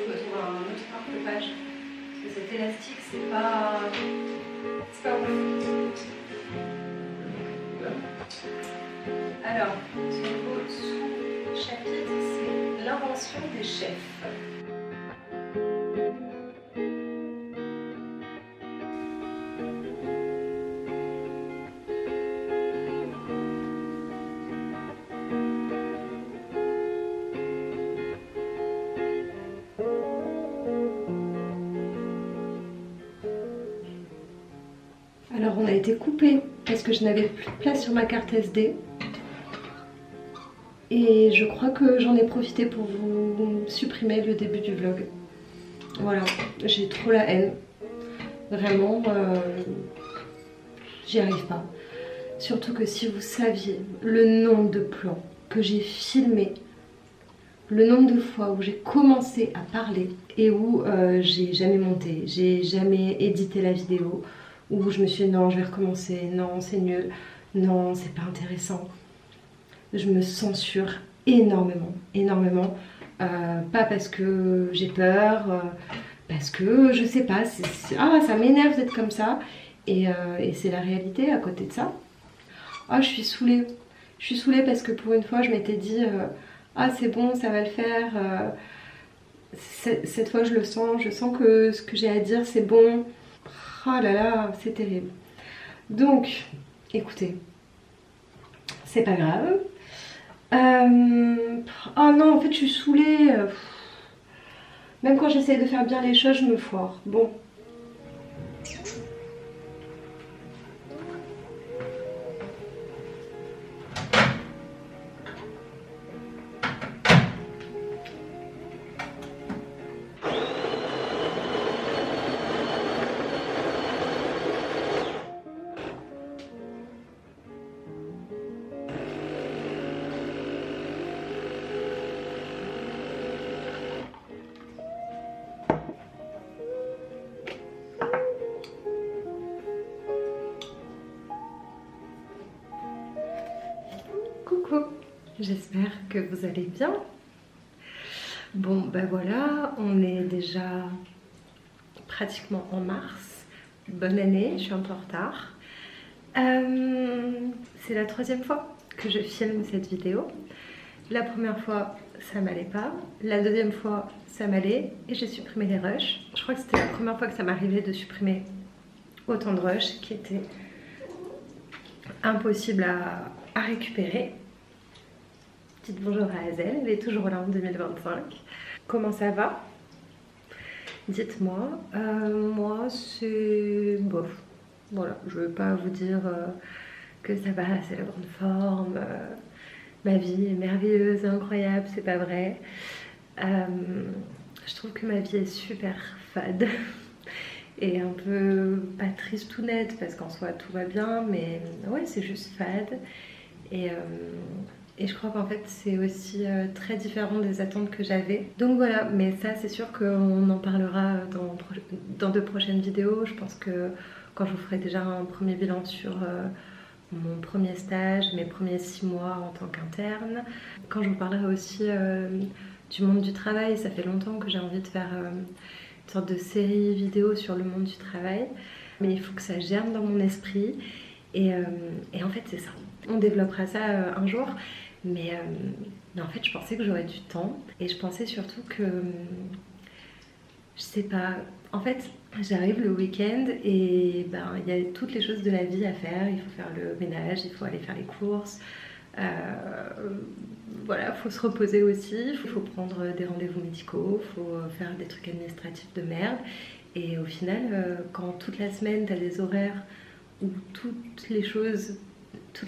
je me trouve un autre marque-page. Parce que cet élastique, c'est pas ouf. Alors, ce nouveau sous-chapitre, c'est l'invention des chefs. Alors on a été coupé parce que je n'avais plus de place sur ma carte SD. Et je crois que j'en ai profité pour vous supprimer le début du vlog. Voilà, j'ai trop la haine. Vraiment, j'y arrive pas. Surtout que si vous saviez le nombre de plans que j'ai filmés, le nombre de fois où j'ai commencé à parler et où j'ai jamais monté, j'ai jamais édité la vidéo, où je me suis dit non, je vais recommencer, non, c'est nul, non, c'est pas intéressant. Je me censure énormément, énormément. Pas parce que j'ai peur, parce que je sais pas, ça m'énerve d'être comme ça. Et c'est la réalité à côté de ça. Ah, je suis saoulée. Je suis saoulée parce que pour une fois, je m'étais dit ah, c'est bon, ça va le faire. Cette fois, je sens que ce que j'ai à dire, c'est bon. Oh là là, c'est terrible. Donc, écoutez, c'est pas grave. Oh non, en fait, je suis saoulée. Même quand j'essaie de faire bien les choses, je me foire. Bon. Coucou, j'espère que vous allez bien. Bon, ben voilà, on est déjà pratiquement en mars. Bonne année, je suis un peu en retard. C'est la 3e fois que je filme cette vidéo. La première fois, ça m'allait pas. La 2e fois, ça m'allait et j'ai supprimé les rushs. Je crois que c'était la première fois que ça m'arrivait de supprimer autant de rushs qui étaient impossibles à récupérer. Dites bonjour à Hazel, elle est toujours là en 2025. Comment ça va? Dites-moi. Moi, c'est bof. Voilà, je ne veux pas vous dire que ça va, c'est la grande forme. Ma vie est merveilleuse, incroyable, c'est pas vrai. Je trouve que ma vie est super fade. Et un peu pas triste ou nette, parce qu'en soi tout va bien, mais ouais, c'est juste fade. Et je crois qu'en fait c'est aussi très différent des attentes que j'avais. Donc voilà, mais ça c'est sûr qu'on en parlera dans de prochaines vidéos. Je pense que quand je vous ferai déjà un premier bilan sur mon premier stage, mes premiers 6 mois en tant qu'interne. Quand je vous parlerai aussi du monde du travail, ça fait longtemps que j'ai envie de faire une sorte de série vidéo sur le monde du travail. Mais il faut que ça germe dans mon esprit. Et en fait c'est ça. On développera ça un jour. Mais en fait je pensais que j'aurais du temps. Et je pensais surtout que, je sais pas, en fait j'arrive le week-end et ben il y a toutes les choses de la vie à faire. Il faut faire le ménage, il faut aller faire les courses. Voilà, faut se reposer aussi, il faut prendre des rendez-vous médicaux, faut faire des trucs administratifs de merde. Et au final, quand toute la semaine t'as des horaires où toutes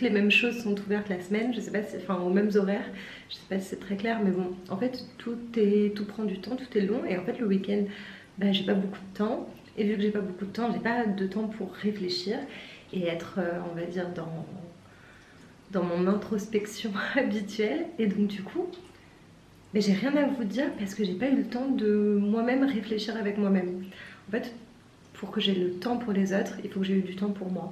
les mêmes choses sont ouvertes la semaine, je sais pas si, enfin aux mêmes horaires, je sais pas si c'est très clair, mais bon, en fait tout prend du temps, tout est long. Et en fait le week-end, bah, j'ai pas beaucoup de temps. Et vu que j'ai pas beaucoup de temps, j'ai pas de temps pour réfléchir et être, on va dire, dans mon introspection habituelle. Et donc du coup, mais j'ai rien à vous dire parce que j'ai pas eu le temps de moi-même réfléchir avec moi-même. En fait, pour que j'ai le temps pour les autres, il faut que j'ai eu du temps pour moi.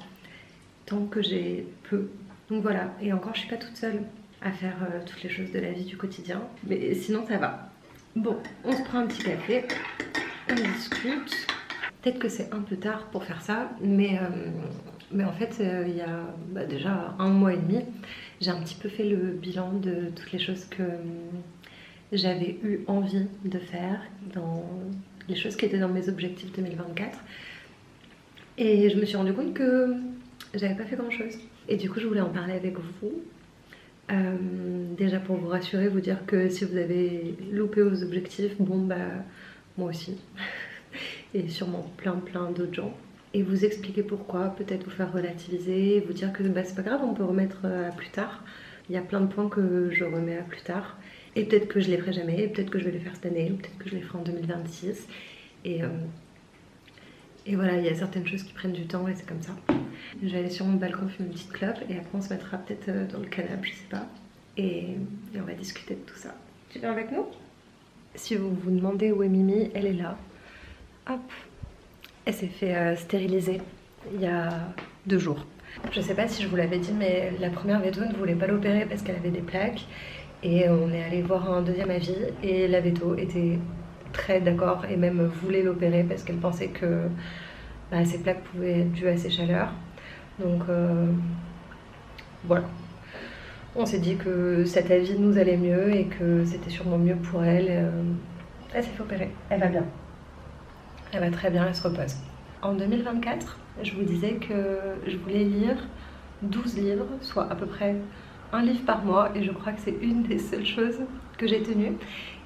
Tant que j'ai peu. Donc voilà, et encore je suis pas toute seule à faire toutes les choses de la vie du quotidien. Mais sinon ça va. Bon, on se prend un petit café, on discute. Peut-être que c'est un peu tard pour faire ça, mais en fait, il y a déjà 1 mois et demi, j'ai un petit peu fait le bilan de toutes les choses que j'avais eu envie de faire, dans les choses qui étaient dans mes objectifs 2024. Et je me suis rendu compte que j'avais pas fait grand chose. Et du coup, je voulais en parler avec vous. Déjà pour vous rassurer, vous dire que si vous avez loupé vos objectifs, bon bah moi aussi. Et sûrement plein d'autres gens. Et vous expliquer pourquoi, peut-être vous faire relativiser, vous dire que bah, c'est pas grave, on peut remettre à plus tard. Il y a plein de points que je remets à plus tard. Et peut-être que je les ferai jamais, et peut-être que je vais les faire cette année, ou peut-être que je les ferai en 2026. Et voilà, il y a certaines choses qui prennent du temps et c'est comme ça. Je vais aller sur mon balcon fumer une petite clope et après on se mettra peut-être dans le canapé, je sais pas. Et on va discuter de tout ça. Tu viens avec nous? Si vous vous demandez où est Mimi, elle est là. Hop. Elle s'est fait stériliser il y a 2 jours. Je sais pas si je vous l'avais dit, mais la première veto ne voulait pas l'opérer parce qu'elle avait des plaques. Et on est allé voir un deuxième avis et la veto était très d'accord et même voulait l'opérer parce qu'elle pensait que bah, ces plaques pouvaient être dues à ses chaleurs. Donc voilà. On s'est dit que cet avis nous allait mieux et que c'était sûrement mieux pour elle. Elle s'est fait opérer. Elle va bien. Elle va très bien, elle se repose. En 2024, je vous disais que je voulais lire 12 livres, soit à peu près un livre par mois, et je crois que c'est une des seules choses que j'ai tenues.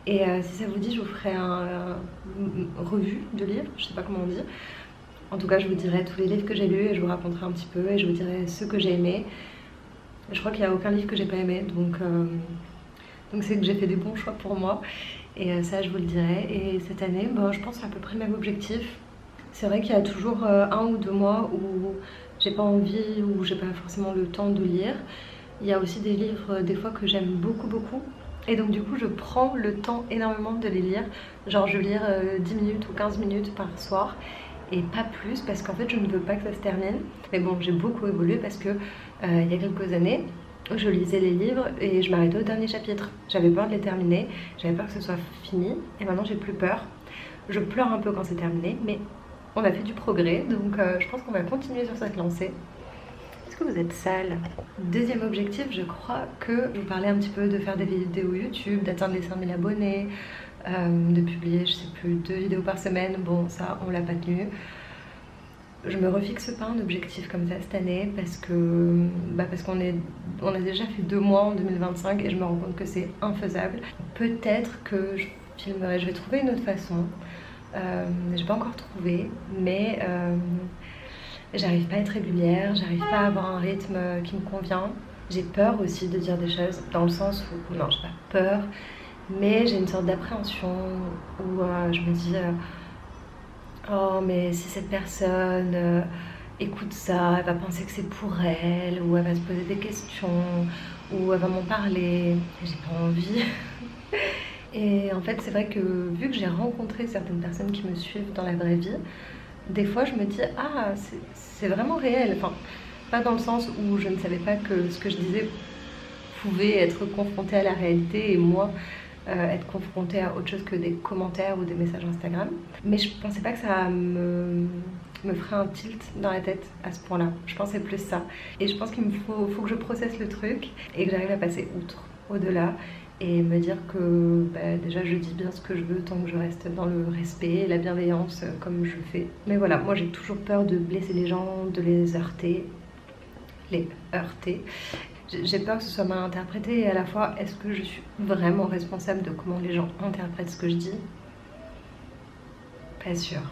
Et si ça vous dit, je vous ferai une revue de livres, je sais pas comment on dit. En tout cas, je vous dirai tous les livres que j'ai lus et je vous raconterai un petit peu et je vous dirai ceux que j'ai aimés. Je crois qu'il n'y a aucun livre que j'ai pas aimé, donc c'est que j'ai fait des bons choix pour moi. Et ça, je vous le dirai. Et cette année, je pense à peu près le même objectif. C'est vrai qu'il y a toujours 1 ou 2 mois où j'ai pas envie ou j'ai pas forcément le temps de lire. Il y a aussi des livres des fois que j'aime beaucoup. Et donc du coup, je prends le temps énormément de les lire. Genre je vais lire 10 minutes ou 15 minutes par soir. Et pas plus parce qu'en fait je ne veux pas que ça se termine. Mais bon, j'ai beaucoup évolué parce que il y a quelques années, je lisais les livres et je m'arrêtais au dernier chapitre. J'avais peur de les terminer, j'avais peur que ce soit fini et maintenant j'ai plus peur. Je pleure un peu quand c'est terminé, mais on a fait du progrès, donc je pense qu'on va continuer sur cette lancée. Est-ce que vous êtes sale? Deuxième objectif, je crois que je vous parlais un petit peu de faire des vidéos YouTube, d'atteindre les 5000 abonnés, de publier, je sais plus, 2 vidéos par semaine. Bon, ça, on l'a pas tenu. Je me refixe pas un objectif comme ça cette année parce qu'on a déjà fait 2 mois en 2025 et je me rends compte que c'est infaisable. Peut-être que je filmerai, je vais trouver une autre façon. J'ai pas encore trouvé, mais j'arrive pas à être régulière, j'arrive pas à avoir un rythme qui me convient. J'ai peur aussi de dire des choses dans le sens où, non, j'ai pas peur, mais j'ai une sorte d'appréhension où je me dis oh mais si cette personne écoute ça, elle va penser que c'est pour elle, ou elle va se poser des questions, ou elle va m'en parler, j'ai pas envie. Et en fait c'est vrai que vu que j'ai rencontré certaines personnes qui me suivent dans la vraie vie, des fois je me dis ah c'est vraiment réel, enfin pas dans le sens où je ne savais pas que ce que je disais pouvait être confronté à la réalité et moi être confrontée à autre chose que des commentaires ou des messages Instagram. Mais je pensais pas que ça me ferait un tilt dans la tête à ce point là. Je pensais plus ça. Et je pense qu'il faut que je processe le truc et que j'arrive à passer outre, au-delà, et me dire que déjà je dis bien ce que je veux tant que je reste dans le respect et la bienveillance comme je le fais. Mais voilà, moi j'ai toujours peur de blesser les gens, de les heurter. J'ai peur que ce soit mal interprété et à la fois, est-ce que je suis vraiment responsable de comment les gens interprètent ce que je dis? Pas sûr.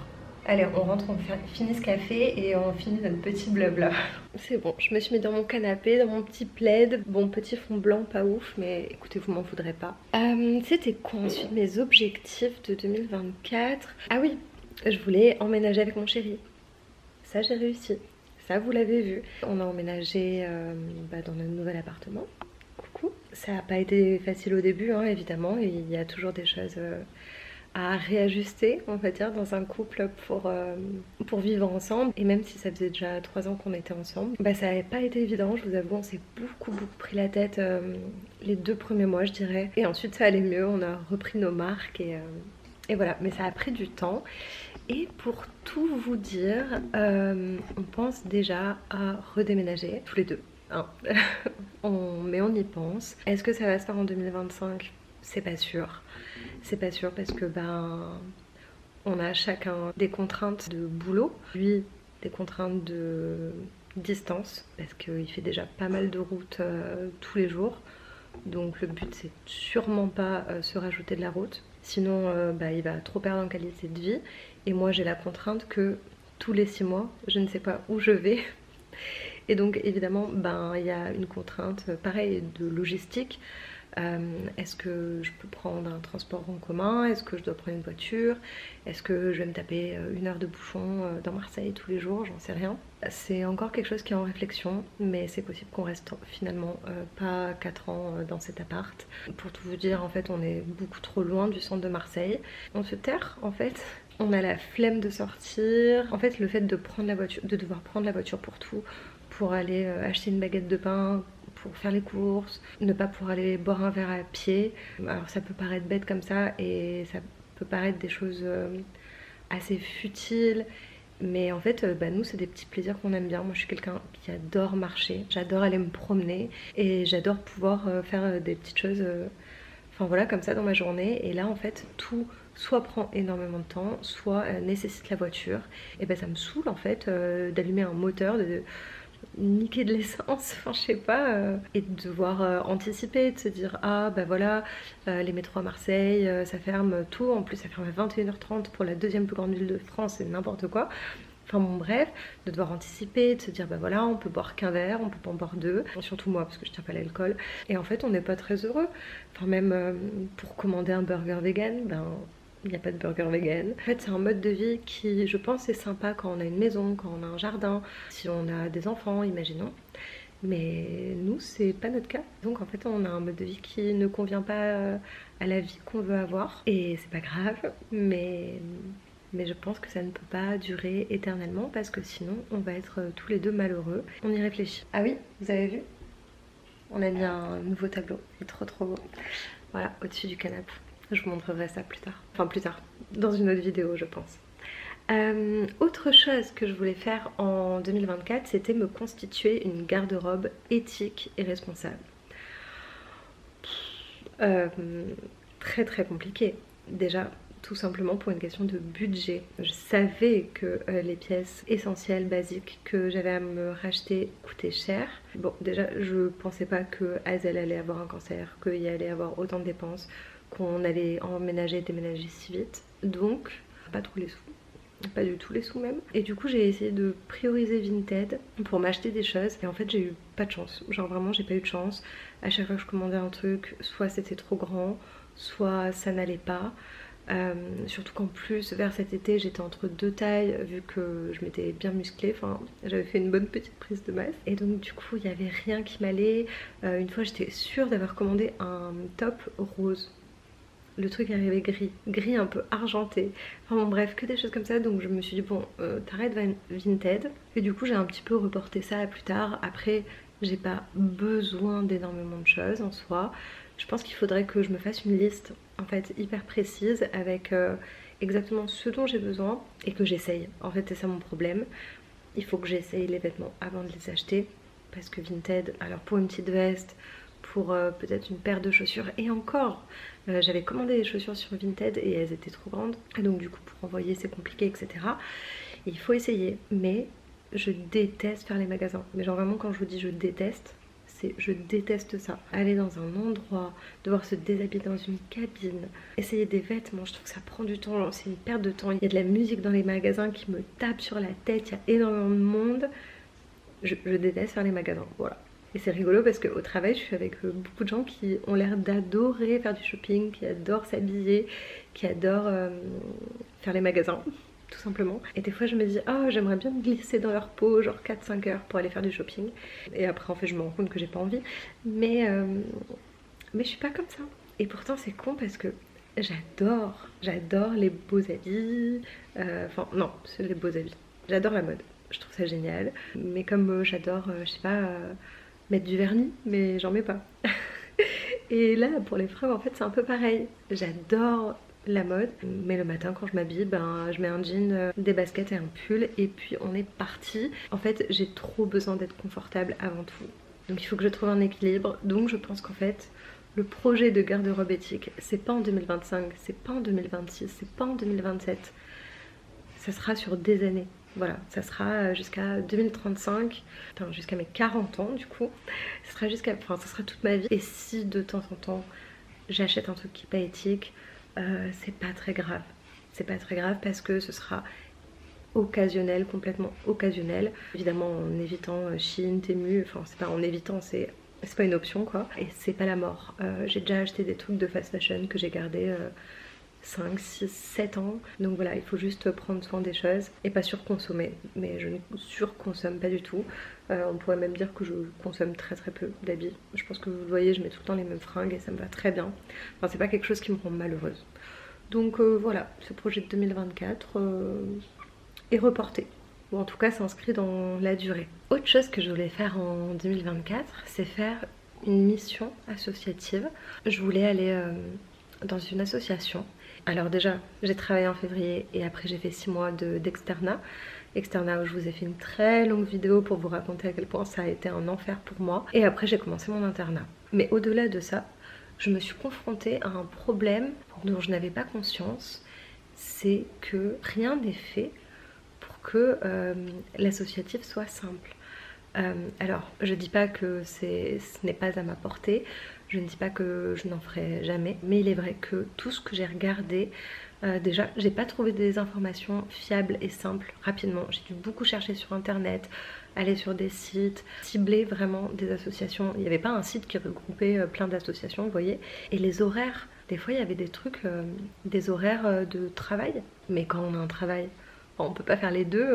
Allez, on rentre, on finit ce café et on finit notre petit blabla. C'est bon, je me suis mis dans mon canapé, dans mon petit plaid. Bon, petit fond blanc, pas ouf, mais écoutez, vous m'en voudrez pas. C'était quoi ensuite mes objectifs de 2024? Ah oui, je voulais emménager avec mon chéri. Ça, j'ai réussi. Ça, vous l'avez vu. On a emménagé dans notre nouvel appartement. Coucou. Ça n'a pas été facile au début, hein, évidemment. Il y a toujours des choses à réajuster, on va dire, dans un couple pour vivre ensemble. Et même si ça faisait déjà 3 ans qu'on était ensemble, bah ça n'avait pas été évident, je vous avoue, on s'est beaucoup pris la tête les 2 premiers mois, je dirais. Et ensuite ça allait mieux, on a repris nos marques et voilà. Mais ça a pris du temps. Et pour tout vous dire, on pense déjà à redéménager, tous les deux. Hein. Mais on y pense. Est-ce que ça va se faire en 2025? C'est pas sûr. C'est pas sûr parce que on a chacun des contraintes de boulot. Lui, des contraintes de distance parce qu'il fait déjà pas mal de routes tous les jours. Donc le but c'est sûrement pas se rajouter de la route. Sinon il va trop perdre en qualité de vie. Et moi j'ai la contrainte que tous les 6 mois, je ne sais pas où je vais. Et donc évidemment, il y a une contrainte pareil de logistique. Est-ce que je peux prendre un transport en commun? Est-ce que je dois prendre une voiture? Est-ce que je vais me taper 1 heure de bouchon dans Marseille tous les jours? J'en sais rien. C'est encore quelque chose qui est en réflexion, mais c'est possible qu'on reste finalement pas 4 ans dans cet appart. Pour tout vous dire, en fait, on est beaucoup trop loin du centre de Marseille. On se terre, en fait. On a la flemme de sortir. En fait, le fait de prendre la voiture, de devoir prendre la voiture pour tout, pour aller acheter une baguette de pain, pour faire les courses, ne pas pouvoir aller boire un verre à pied. Alors ça peut paraître bête comme ça et ça peut paraître des choses assez futiles, mais en fait nous c'est des petits plaisirs qu'on aime bien. Moi je suis quelqu'un qui adore marcher, j'adore aller me promener et j'adore pouvoir faire des petites choses enfin voilà comme ça dans ma journée. Et là en fait tout soit prend énormément de temps, soit nécessite la voiture. Et ça me saoule en fait d'allumer un moteur, de niquer de l'essence, enfin je sais pas, et de devoir anticiper, de se dire ah voilà, les métros à Marseille ça ferme tout, en plus ça ferme à 21h30 pour la 2e plus grande ville de France, c'est n'importe quoi. Enfin bon bref, de devoir anticiper, de se dire voilà on peut boire qu'un verre, on peut pas en boire 2, surtout moi parce que je tiens pas l'alcool. Et en fait on n'est pas très heureux, enfin même pour commander un burger vegan, il n'y a pas de burger vegan. En fait, c'est un mode de vie qui, je pense, est sympa quand on a une maison, quand on a un jardin, si on a des enfants, imaginons. Mais nous, c'est pas notre cas. Donc, en fait, on a un mode de vie qui ne convient pas à la vie qu'on veut avoir. Et c'est pas grave, mais je pense que ça ne peut pas durer éternellement parce que sinon, on va être tous les deux malheureux. On y réfléchit. Ah oui, vous avez vu? On a mis un nouveau tableau. Il est trop beau. Voilà, au-dessus du canapé. Je vous montrerai ça plus tard. Enfin plus tard, dans une autre vidéo je pense. Autre chose que je voulais faire en 2024, c'était me constituer une garde-robe éthique et responsable. Très compliqué. Déjà, tout simplement pour une question de budget. Je savais que les pièces essentielles, basiques que j'avais à me racheter coûtaient cher. Bon, déjà, je pensais pas que Hazel allait avoir un cancer, qu'il y allait avoir autant de dépenses, qu'on allait emménager et déménager si vite. Donc, pas trop les sous. Pas du tout les sous même. Et du coup j'ai essayé de prioriser Vinted pour m'acheter des choses. Et en fait j'ai eu pas de chance. Genre vraiment j'ai pas eu de chance. À chaque fois que je commandais un truc, soit c'était trop grand, soit ça n'allait pas. Surtout qu'en plus vers cet été j'étais entre 2 tailles vu que je m'étais bien musclée, enfin j'avais fait une bonne petite prise de masse et donc du coup il n'y avait rien qui m'allait. Une fois j'étais sûre d'avoir commandé un top rose. Le truc arrivait gris un peu argenté. Enfin bon bref, que des choses comme ça. Donc je me suis dit bon, t'arrêtes Vinted. Et du coup j'ai un petit peu reporté ça à plus tard. Après j'ai pas besoin d'énormément de choses en soi. Je pense qu'il faudrait que je me fasse une liste en fait hyper précise avec exactement ce dont j'ai besoin et que j'essaye. En fait c'est ça mon problème. Il faut que j'essaye les vêtements avant de les acheter. Parce que Vinted, alors pour une petite veste, pour peut-être une paire de chaussures et encore j'avais commandé des chaussures sur Vinted et elles étaient trop grandes et donc du coup pour envoyer c'est compliqué etc. Et il faut essayer, mais je déteste faire les magasins. Mais genre vraiment quand je vous dis je déteste, c'est je déteste ça. Aller dans un endroit, devoir se déshabiller dans une cabine, essayer des vêtements, je trouve que ça prend du temps, c'est une perte de temps. Il y a de la musique dans les magasins qui me tape sur la tête, il y a énormément de monde. Je déteste faire les magasins, voilà. Et c'est rigolo parce qu'au travail je suis avec beaucoup de gens qui ont l'air d'adorer faire du shopping, qui adorent s'habiller, qui adorent faire les magasins tout simplement. Et des fois je me dis oh j'aimerais bien me glisser dans leur peau genre 4-5 heures pour aller faire du shopping. Et après en fait je me rends compte que j'ai pas envie. Mais je suis pas comme ça. Et pourtant c'est con parce que j'adore les beaux habits, enfin non, c'est les beaux habits, j'adore la mode, je trouve ça génial, mais comme j'adore, je sais pas, mettre du vernis, mais j'en mets pas. Et là, pour les fringues, en fait, c'est un peu pareil. J'adore la mode, mais le matin, quand je m'habille, ben, je mets un jean, des baskets et un pull, et puis on est parti. En fait, j'ai trop besoin d'être confortable avant tout. Donc il faut que je trouve un équilibre. Donc je pense qu'en fait, le projet de garde-robe éthique, c'est pas en 2025, c'est pas en 2026, c'est pas en 2027. Ça sera sur des années. Voilà, ça sera jusqu'à 2035, enfin jusqu'à mes 40 ans du coup. Ça sera enfin ça sera toute ma vie. Et si de temps en temps j'achète un truc qui n'est pas éthique, c'est pas très grave. C'est pas très grave parce que ce sera occasionnel, complètement occasionnel. Évidemment en évitant Shein, Temu, enfin c'est pas en évitant, c'est pas une option quoi. Et c'est pas la mort. J'ai déjà acheté des trucs de fast fashion que j'ai gardé 5, 6, 7 ans. Donc voilà, il faut juste prendre soin des choses et pas surconsommer. Mais je ne surconsomme pas du tout. On pourrait même dire que je consomme très très peu d'habits. Je pense que vous le voyez, je mets tout le temps les mêmes fringues et ça me va très bien. Enfin, c'est pas quelque chose qui me rend malheureuse. Donc voilà, ce projet de 2024 est reporté. Ou en tout cas s'inscrit dans la durée. Autre chose que je voulais faire en 2024, c'est faire une mission associative. Je voulais aller dans une association. Alors déjà, j'ai travaillé en février et après j'ai fait 6 mois d'externat. Externat où je vous ai fait une très longue vidéo pour vous raconter à quel point ça a été un enfer pour moi. Et après j'ai commencé mon internat. Mais au-delà de ça, je me suis confrontée à un problème dont je n'avais pas conscience. C'est que rien n'est fait pour que l'associatif soit simple. Alors, je dis pas que ce n'est pas à ma portée, je ne dis pas que je n'en ferai jamais, mais il est vrai que tout ce que j'ai regardé, déjà, j'ai pas trouvé des informations fiables et simples rapidement. J'ai dû beaucoup chercher sur internet, aller sur des sites, cibler vraiment des associations. Il n'y avait pas un site qui regroupait plein d'associations, vous voyez. Et les horaires, des fois il y avait des trucs, des horaires de travail, mais quand on a un travail, on peut pas faire les deux,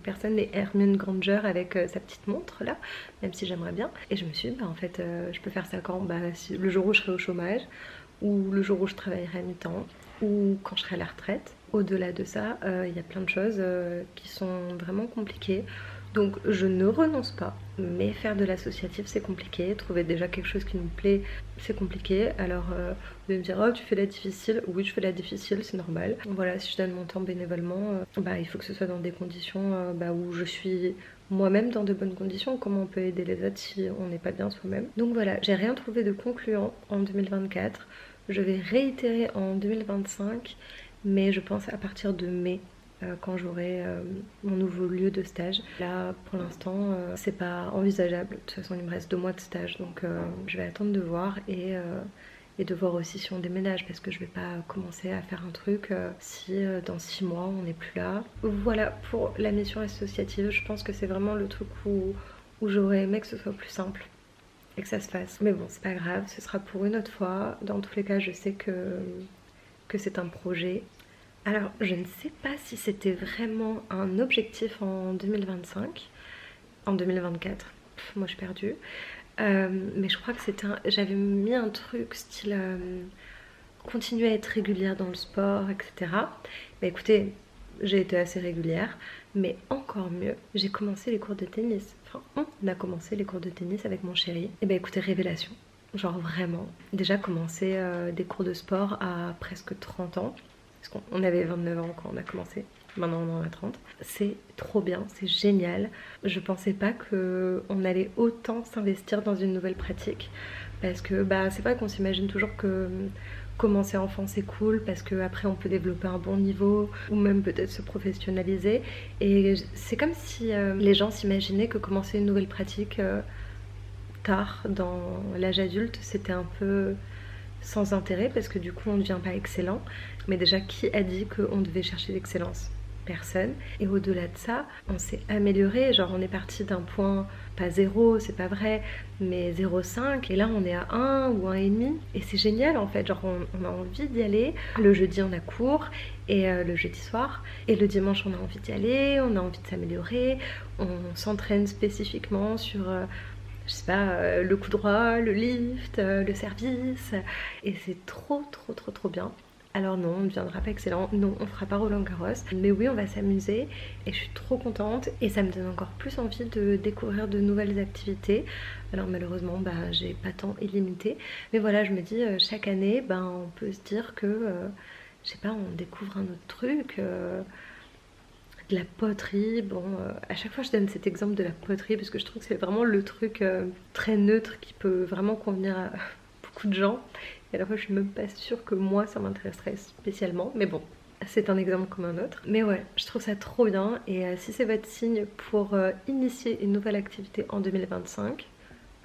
personne n'est Hermione Granger avec sa petite montre là, même si j'aimerais bien. Et je me suis dit, bah, en fait, je peux faire ça quand le jour où je serai au chômage, ou le jour où je travaillerai à mi-temps, ou quand je serai à la retraite. Au-delà de ça, il y a plein de choses qui sont vraiment compliquées. Donc je ne renonce pas, mais faire de l'associatif c'est compliqué, trouver déjà quelque chose qui nous plaît c'est compliqué. Alors de me dire oh tu fais la difficile, oui je fais la difficile, c'est normal. Voilà, si je donne mon temps bénévolement, il faut que ce soit dans des conditions où je suis moi-même dans de bonnes conditions. Comment on peut aider les autres si on n'est pas bien soi-même? Donc voilà, j'ai rien trouvé de concluant en 2024. Je vais réitérer en 2025, mais je pense à partir de mai, quand j'aurai mon nouveau lieu de stage. Là pour l'instant c'est pas envisageable, de toute façon il me reste 2 mois de stage, donc je vais attendre de voir et de voir aussi si on déménage, parce que je vais pas commencer à faire un truc si dans 6 mois on n'est plus là. Voilà pour la mission associative, je pense que c'est vraiment le truc où j'aurais aimé que ce soit plus simple et que ça se fasse. Mais bon c'est pas grave, ce sera pour une autre fois. Dans tous les cas je sais que c'est un projet. Alors, je ne sais pas si c'était vraiment un objectif en 2025, en 2024, moi je suis perdue, mais je crois que j'avais mis un truc style continuer à être régulière dans le sport, etc. Mais écoutez, j'ai été assez régulière, mais encore mieux, j'ai commencé les cours de tennis. Enfin, on a commencé les cours de tennis avec mon chéri. Et ben écoutez, révélation. Genre vraiment, déjà commencé des cours de sport à presque 30 ans. Parce qu'on avait 29 ans quand on a commencé, maintenant on en a 30. C'est trop bien, c'est génial. Je pensais pas qu'on allait autant s'investir dans une nouvelle pratique. Parce que c'est vrai qu'on s'imagine toujours que commencer enfant c'est cool, parce qu'après on peut développer un bon niveau, ou même peut-être se professionnaliser. Et c'est comme si les gens s'imaginaient que commencer une nouvelle pratique tard dans l'âge adulte, c'était un peu sans intérêt, parce que du coup on ne devient pas excellent. Mais déjà, qui a dit qu'on devait chercher l'excellence? Personne. Et au-delà de ça, on s'est amélioré. Genre on est parti d'un point, pas 0, c'est pas vrai, mais 0,5, et là on est à 1 ou 1,5, et c'est génial en fait. Genre on a envie d'y aller. Le jeudi on a cours, et le jeudi soir, et le dimanche on a envie d'y aller, on a envie de s'améliorer, on s'entraîne spécifiquement sur je sais pas, le coup droit, le lift, le service, et c'est trop bien. Alors non, on ne deviendra pas excellent, non, on fera pas Roland Garros, mais oui, on va s'amuser et je suis trop contente et ça me donne encore plus envie de découvrir de nouvelles activités. Alors malheureusement, j'ai pas temps illimité, mais voilà, je me dis chaque année, on peut se dire que, je sais pas, on découvre un autre truc. De la poterie, à chaque fois je donne cet exemple de la poterie parce que je trouve que c'est vraiment le truc très neutre qui peut vraiment convenir à beaucoup de gens. Et à la fois je suis même pas sûre que moi ça m'intéresserait spécialement, mais bon, c'est un exemple comme un autre. Mais ouais, je trouve ça trop bien et si c'est votre signe pour initier une nouvelle activité en 2025,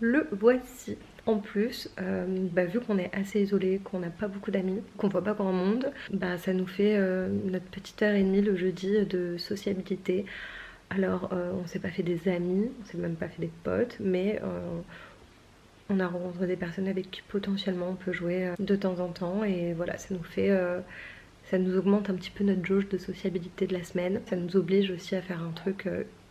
le voici. En plus, vu qu'on est assez isolé, qu'on n'a pas beaucoup d'amis, qu'on voit pas grand monde, ça nous fait notre petite heure et demie le jeudi de sociabilité. Alors, on s'est pas fait des amis, on s'est même pas fait des potes, mais on a rencontré des personnes avec qui potentiellement on peut jouer de temps en temps. Et voilà, ça nous fait... ça nous augmente un petit peu notre jauge de sociabilité de la semaine. Ça nous oblige aussi à faire un truc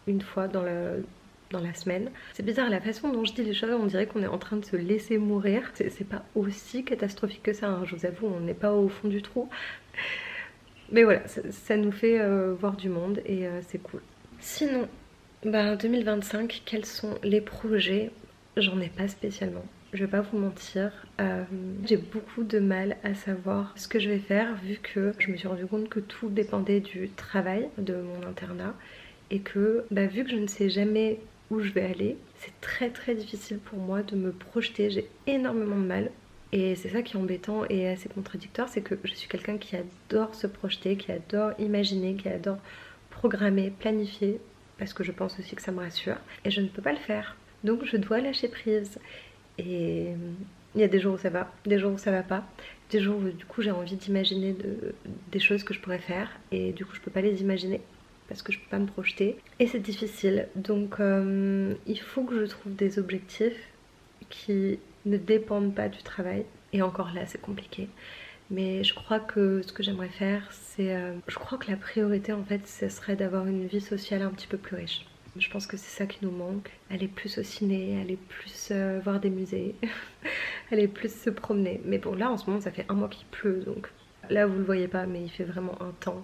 une fois dans la semaine. C'est bizarre, la façon dont je dis les choses, on dirait qu'on est en train de se laisser mourir. C'est pas aussi catastrophique que ça, hein. Je vous avoue, on n'est pas au fond du trou. Mais voilà, ça nous fait voir du monde et c'est cool. Sinon, 2025, quels sont les projets? J'en ai pas spécialement. Je vais pas vous mentir, j'ai beaucoup de mal à savoir ce que je vais faire vu que je me suis rendu compte que tout dépendait du travail de mon internat et que vu que je ne sais jamais où je vais aller, c'est très très difficile pour moi de me projeter, j'ai énormément de mal. Et c'est ça qui est embêtant et assez contradictoire, c'est que je suis quelqu'un qui adore se projeter, qui adore imaginer, qui adore programmer, planifier, parce que je pense aussi que ça me rassure, et je ne peux pas le faire. Donc je dois lâcher prise. Et il y a des jours où ça va, des jours où ça va pas, des jours où du coup j'ai envie d'imaginer des choses que je pourrais faire, et du coup je peux pas les imaginer parce que je peux pas me projeter et c'est difficile. Donc il faut que je trouve des objectifs qui ne dépendent pas du travail et encore là c'est compliqué. Mais je crois que ce que j'aimerais faire c'est... je crois que la priorité en fait ce serait d'avoir une vie sociale un petit peu plus riche. Je pense que c'est ça qui nous manque. Aller plus au ciné, aller plus voir des musées, aller plus se promener. Mais bon là en ce moment ça fait un mois qu'il pleut donc là vous le voyez pas mais il fait vraiment un temps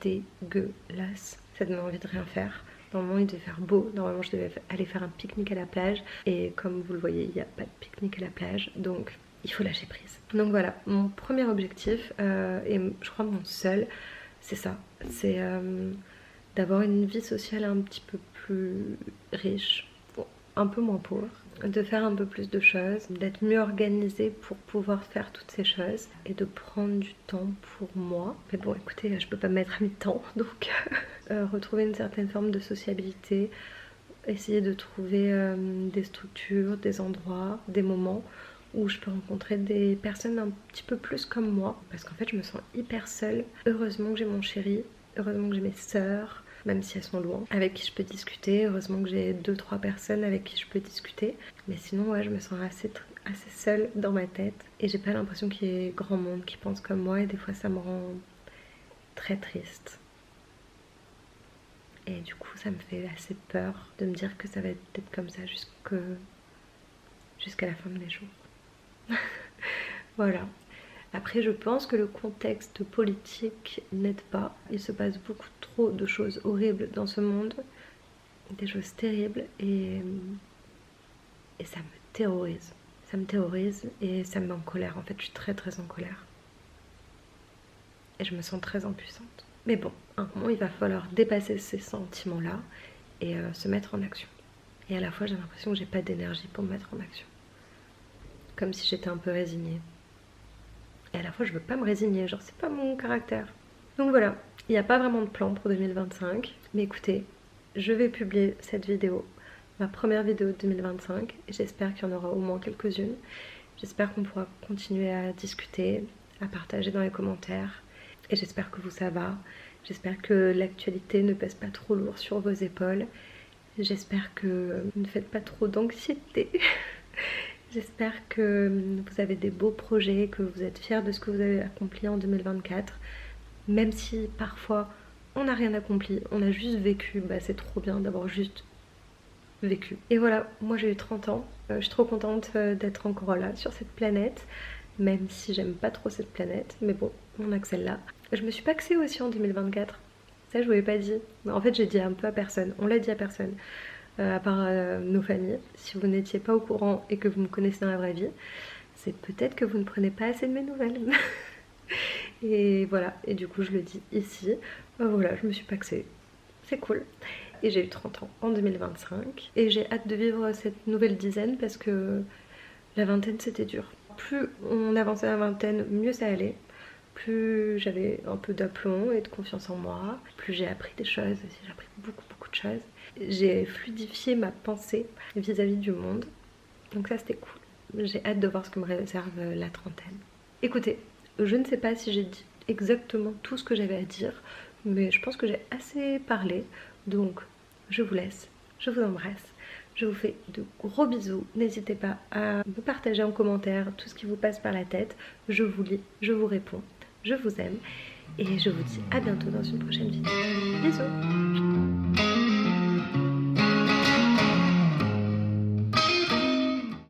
dégueulasse. Ça donne envie de rien faire. Normalement il devait faire beau, normalement je devais aller faire un pique-nique à la plage et comme vous le voyez il n'y a pas de pique-nique à la plage donc il faut lâcher prise. Donc voilà, mon premier objectif et je crois mon seul c'est ça, c'est d'avoir une vie sociale un petit peu plus riche, un peu moins pauvre, de faire un peu plus de choses, d'être mieux organisée pour pouvoir faire toutes ces choses et de prendre du temps pour moi. Mais bon écoutez, je peux pas me mettre à mi-temps donc retrouver une certaine forme de sociabilité, essayer de trouver des structures, des endroits, des moments où je peux rencontrer des personnes un petit peu plus comme moi parce qu'en fait je me sens hyper seule. Heureusement que j'ai mon chéri, heureusement que j'ai mes sœurs, même si elles sont loin, avec qui je peux discuter. Heureusement que j'ai 2-3 personnes avec qui je peux discuter. Mais sinon, ouais, je me sens assez seule dans ma tête. Et j'ai pas l'impression qu'il y ait grand monde qui pense comme moi. Et des fois, ça me rend très triste. Et du coup, ça me fait assez peur de me dire que ça va être peut-être comme ça jusqu'à la fin de mes jours. Voilà. Après, je pense que le contexte politique n'aide pas. Il se passe beaucoup trop de choses horribles dans ce monde, des choses terribles, et ça me terrorise. Ça me terrorise et ça me met en colère. En fait, je suis très très en colère. Et je me sens très impuissante. Mais bon, à un moment, il va falloir dépasser ces sentiments-là et se mettre en action. Et à la fois, j'ai l'impression que j'ai pas d'énergie pour me mettre en action. Comme si j'étais un peu résignée. Et à la fois je veux pas me résigner, genre c'est pas mon caractère. Donc voilà, il n'y a pas vraiment de plan pour 2025. Mais écoutez, je vais publier cette vidéo, ma première vidéo de 2025. Et j'espère qu'il y en aura au moins quelques-unes. J'espère qu'on pourra continuer à discuter, à partager dans les commentaires. Et j'espère que vous ça va. J'espère que l'actualité ne pèse pas trop lourd sur vos épaules. J'espère que vous ne faites pas trop d'anxiété. J'espère que vous avez des beaux projets, que vous êtes fiers de ce que vous avez accompli en 2024. Même si parfois on n'a rien accompli, on a juste vécu, c'est trop bien d'avoir juste vécu. Et voilà, moi j'ai eu 30 ans, je suis trop contente d'être encore là sur cette planète, même si j'aime pas trop cette planète, mais bon, on a que celle-là. Je me suis paxée aussi en 2024. Ça, je vous l'ai pas dit. En fait, j'ai dit un peu à personne. On l'a dit à personne, à part nos familles. Si vous n'étiez pas au courant et que vous me connaissez dans la vraie vie, c'est peut-être que vous ne prenez pas assez de mes nouvelles. Et voilà, et du coup, je le dis ici. Voilà, je me suis paxée. C'est cool. Et j'ai eu 30 ans en 2025. Et j'ai hâte de vivre cette nouvelle dizaine parce que la vingtaine, c'était dur. Plus on avançait à la vingtaine, mieux ça allait. Plus j'avais un peu d'aplomb et de confiance en moi, plus j'ai appris des choses, j'ai appris beaucoup de choses. J'ai fluidifié ma pensée vis-à-vis du monde, donc ça c'était cool. J'ai hâte de voir ce que me réserve la trentaine. Écoutez, je ne sais pas si j'ai dit exactement tout ce que j'avais à dire, mais je pense que j'ai assez parlé, donc je vous laisse, je vous embrasse. Je vous fais de gros bisous. N'hésitez pas à me partager en commentaire tout ce qui vous passe par la tête. Je vous lis, je vous réponds. Je vous aime et je vous dis à bientôt dans une prochaine vidéo. Bisous!